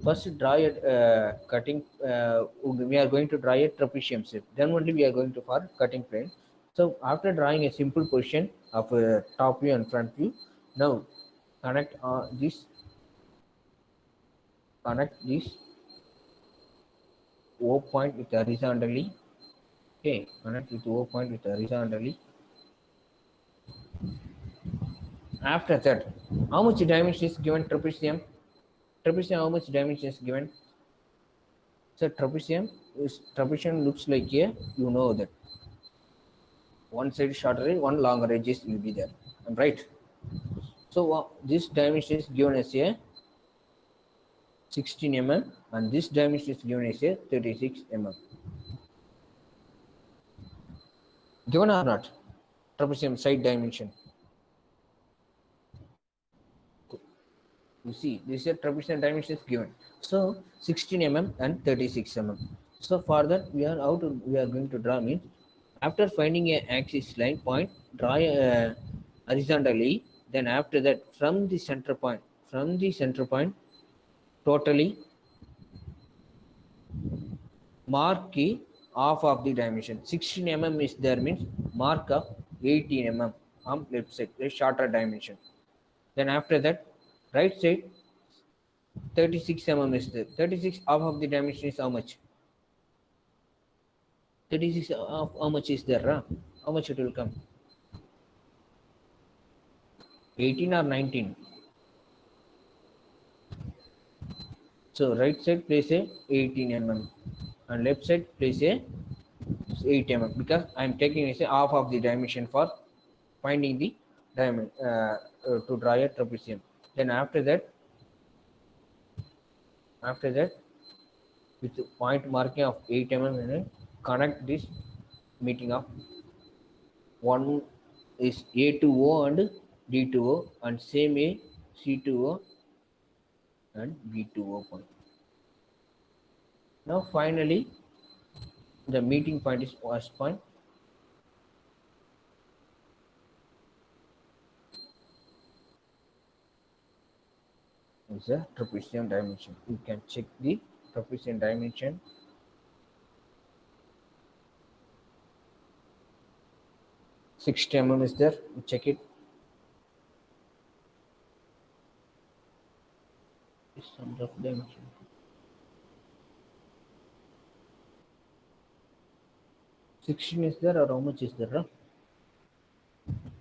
first draw a cutting. We are going to draw a trapezium shape. Then only we are going to for cutting plane. So after drawing a simple position of top view and front view, now connect this connect this O point with horizontally. Okay, connect with O point with horizontally. After that, how much dimension is given trapezium? Trapezium, how much dimension is given? So trapezium looks like a, you know that one side shorter edge, one longer edges will be there. I'm right. So this dimension is given as a 16 mm and this dimension is given as a 36 mm. Given or not? Trapezium side dimension. You see, this is a trapezium dimension is given. So 16 mm and 36 mm. So for that we are going to draw means after finding a axis line point, draw a horizontally. Then after that, from the center point, totally mark key half of the dimension. 16 mm is there means mark of 18 mm on left side, a shorter dimension. Then after that, right side 36 mm is there. 36 half of the dimension is how much? 36 of how much is there? Huh? How much it will come? 18 or 19? So right side place a 18 mm and left side place a 8 mm because I am taking as a half of the dimension for finding the diamond to draw a trapezium. Then after that with the point marking of 8 mm connect this meeting of one is A to O and D to O and same A C to O and B to O point. Now finally the meeting point is first point. Is a trapezium dimension. You can check the trapezium dimension. Six mm is there. You check it. This some rough dimension. $16 is there or how much is there? Huh?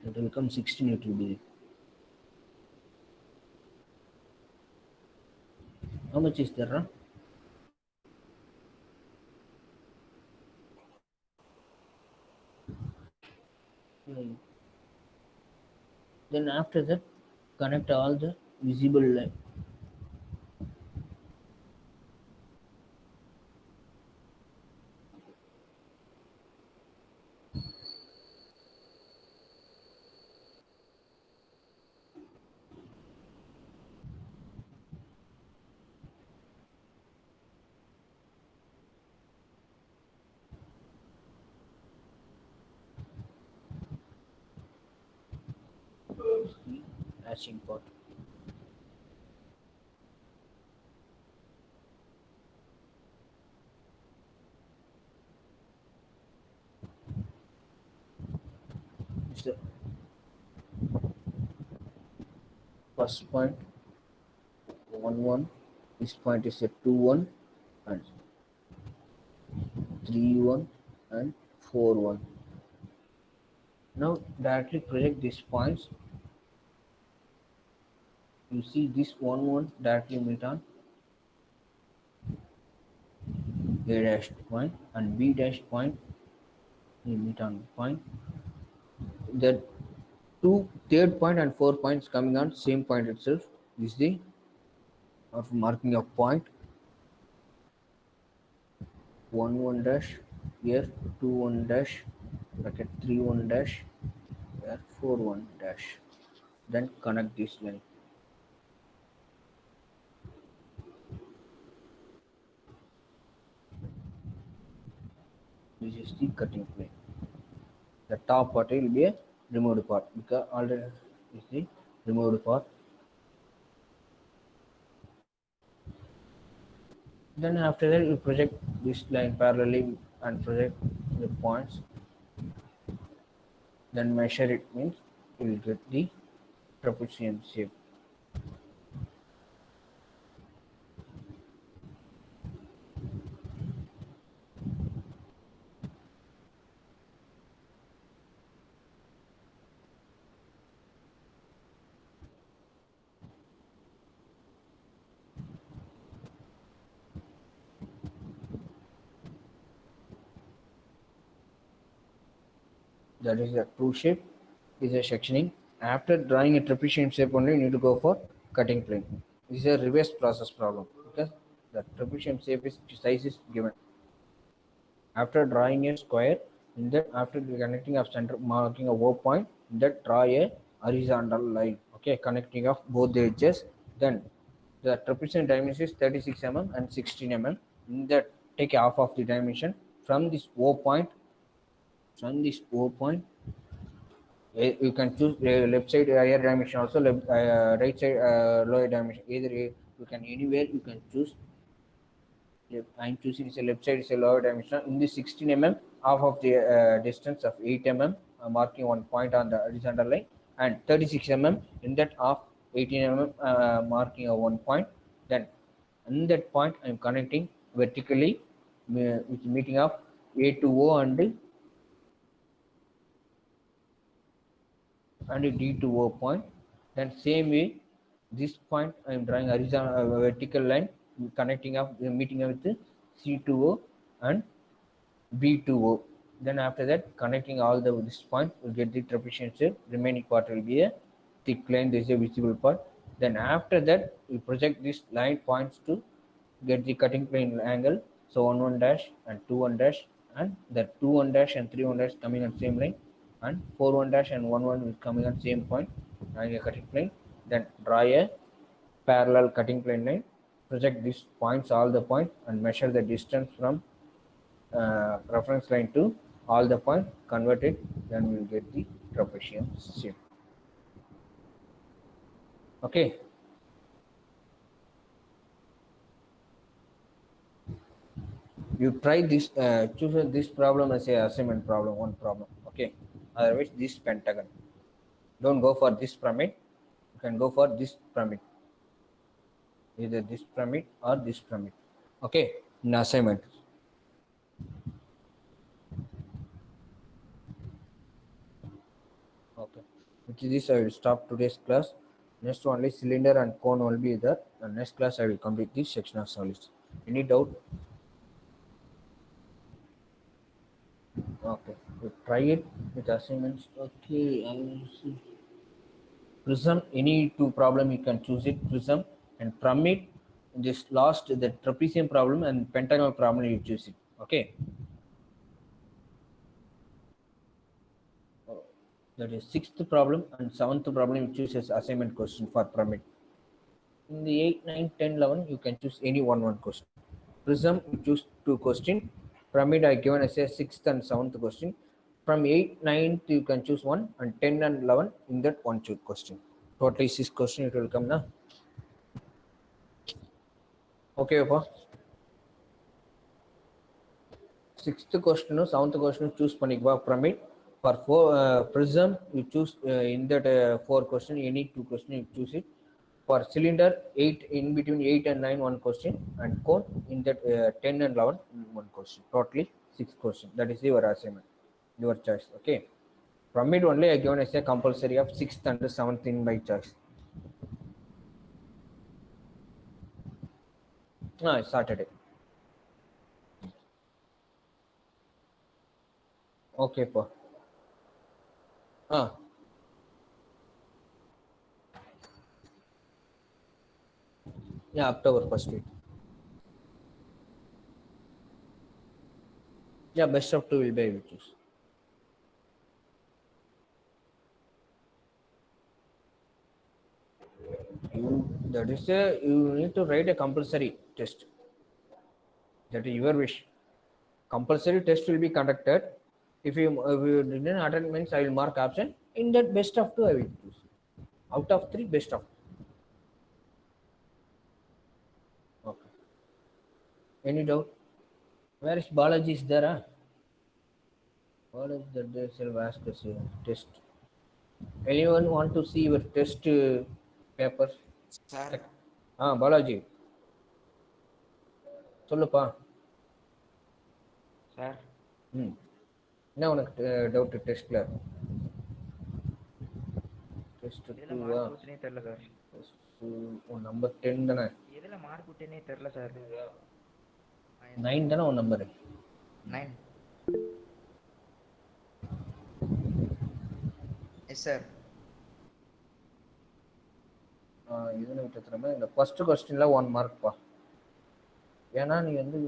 It will come 16. It will be. How much is there? Huh? Then after that, connect all the visible line. The hatching part. It's the first point 1 1. This point is a 2 1 and 3 1 and 4 1. Now directly project these points. You see this 1 1 directly meet on A dash point and B dash point. You meet on point. The third point and 4 points coming on same point itself. This is the of marking of point 1 1 dash here 2 1 dash bracket 3 1 dash here 4 1 dash. Then connect this line. This is the cutting plane. The top part will be a removed part because already is the removed part. Then after that you project this line parallelly and project the points. Then measure it means you will get the trapezium shape. That is the true shape. Is a sectioning. After drawing a trapezium shape only, you need to go for cutting plane. This is a reverse process problem because the trapezium shape is size is given. After drawing a square, in that after the connecting of center marking a O point, in that draw a horizontal line. Okay, connecting of both the edges. Then the trapezium dimension is 36 mm and 16 mm. In that take half of the dimension from this O point. From this O point, you can choose left side higher dimension also right side lower dimension. Either you can anywhere you can choose. I'm choosing is a left side is a lower dimension. In the 16 mm, half of the distance of 8 mm, marking one point on the horizontal line, and 36 mm in that half 18 mm, marking a one point. Then in that point, I'm connecting vertically with meeting of A to O and D to O point. Then same way, this point I am drawing horizontal vertical line connecting up meeting with C to O and B to O. Then after that, connecting all the this point will get the trapezium shape. Remaining part will be a thick line. There is a visible part. Then after that, we project this line points to get the cutting plane angle. So 1 1 dash and 2 1 dash, and the 2 1 dash and 3 1 dash coming on same line, and 4 1 dash and 1 1 will coming on same point and a cutting plane. Then draw a parallel cutting plane line. Project these points all the point and measure the distance from reference line to all the point, convert it, then we will get the trapezium shape. Okay. You try this, choose this problem as a assignment problem, one problem. Okay. Otherwise, this pentagon. Don't go for this pyramid. You can go for this pyramid. Either this pyramid or this pyramid. Okay. In assignment. Okay. With this, I will stop today's class. Next only cylinder and cone will be there. And next class, I will complete this section of solids. Any doubt? Okay. We try it with assignments. Okay. I will see. Prism. Any two problem you can choose it. Prism and pyramid. This last the trapezium problem and pentagon problem you choose it. Okay. That is sixth problem and seventh problem you choose as assignment question for pyramid. In the 8, 9, 10, 11, you can choose any one question. Prism, you choose two question. Pyramid, I given as a sixth and seventh question. From 8, 9, you can choose one, and 10 and 11, in that one choose question. Totally 6 question it will come now. Okay, Appa. Sixth question, seventh question, choose panikva pyramid. For prism, you choose in that 4 question, any 2 question, you choose it. For cylinder, 8 in between 8 and 9 one question, and cone in that 10 and 11 one question. Totally 6 question. That is your assignment, your choice. Okay. Pyramid only I given as a compulsory of 6th and 7th in my choice. Saturday. Okay, pa. Yeah, October 1st week. Yeah, best of 2 will be able to choose. That is you need to write a compulsory test. That is your wish. Compulsory test will be conducted. If you didn't attend means I will mark absent. In that best of 2 I will choose. Out of 3, best of 2. Okay. Any doubt? Where is Balaji is there? Huh? What is that they shall ask us test? Anyone want to see your test papers? Sir, Balaji. சொல்லுப்பா. sir. என்ன உனக்கு doubt டெஸ்ட்ல? Test எதுல mark விட்டனே தெரியல sir. உன் number 10 தானே? எதுல mark விட்டனே தெரியல சார். 9 தானே உன் நம்பர்? 9. Yes sir. இதுன்னு விட்டுறமே இந்த ஃபர்ஸ்ட் கொஸ்டின்ல 1 மார்க்ப்பா. ஏன்னா நீ வந்து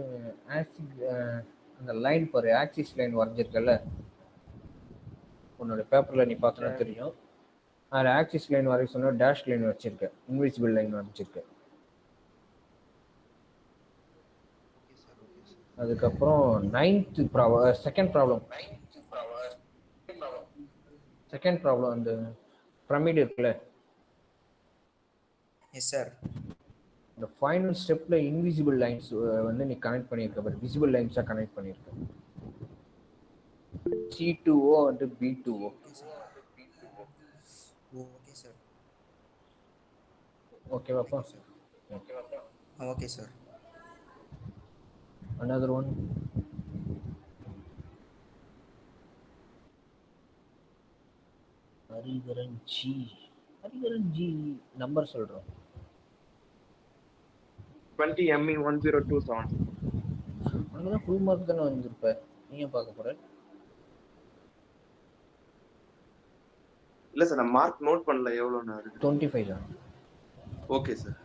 அந்த லைன் பாரு, ஆக்சிஸ் லைன் வரைஞ்சிருக்கல உன்னோட பேப்பர்ல, நீ பார்த்தனா தெரியும். அதில் ஆக்சிஸ் லைன் வரைய சொன்னா டேஷ் லைன் வச்சிருக்க, இன்விசிபிள் லைன் வரைஞ்சிருக்க. அதுக்கப்புறம் செகண்ட் ப்ராப்ளம் அந்த பிரமிட் இருக்குல்ல, எஸ் சார். இந்த ஃபைனல் ஸ்டெப்ல இன்விசிபிள் லைன்ஸ் வந்து நீ கனெக்ட் பண்ணியிருக்க பாரு, விசிபிள் லைன்ஸா கனெக்ட் பண்ணியிருக்க. C2O and B2O. Okay sir. ஓகேவாப்பா? Okay sir. Another one. Hariharan ji number சொல்றோம். 20 ME 1027. உனக்கு தான் ஃபுல் மார்க் தானே வந்திருப்ப, நீ ஏன் பார்க்க போற? இல்ல சார், நான் மார்க் நோட் பண்ணல எவ்வளவுன்னு இருக்கு. 25 தான். Okay sir.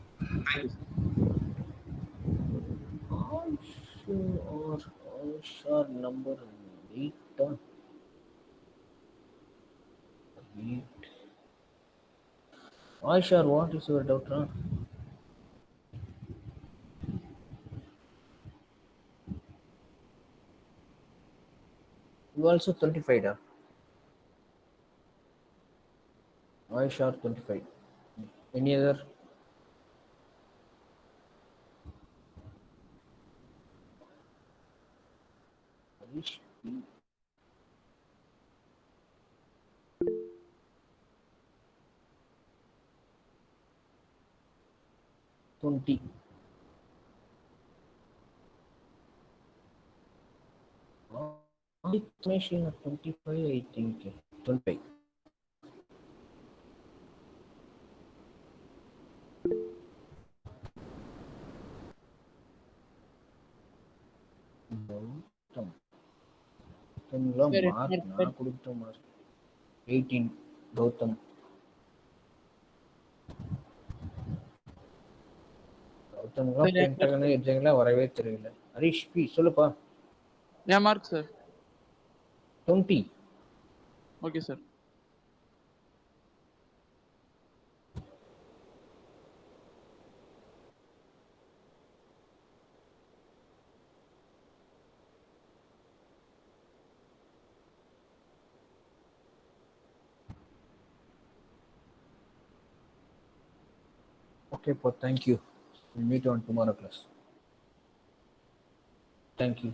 Sure, number 8. 8. Aishar, what is your doubt? You also 25, da? Aishar 25. Any other? Harish P. $20. Machine 25, I think. 25. Mark நான் கொடுத்த மார்க் 18. கௌதம் பென்டகன் எக்ஸாம்ல வரவே தெரியல. ஹரிஷ் பி சொல்லுப்பா. Yeah, mark sir. 20. Okay sir. Okay, thank you. We'll meet on tomorrow class. Thank you.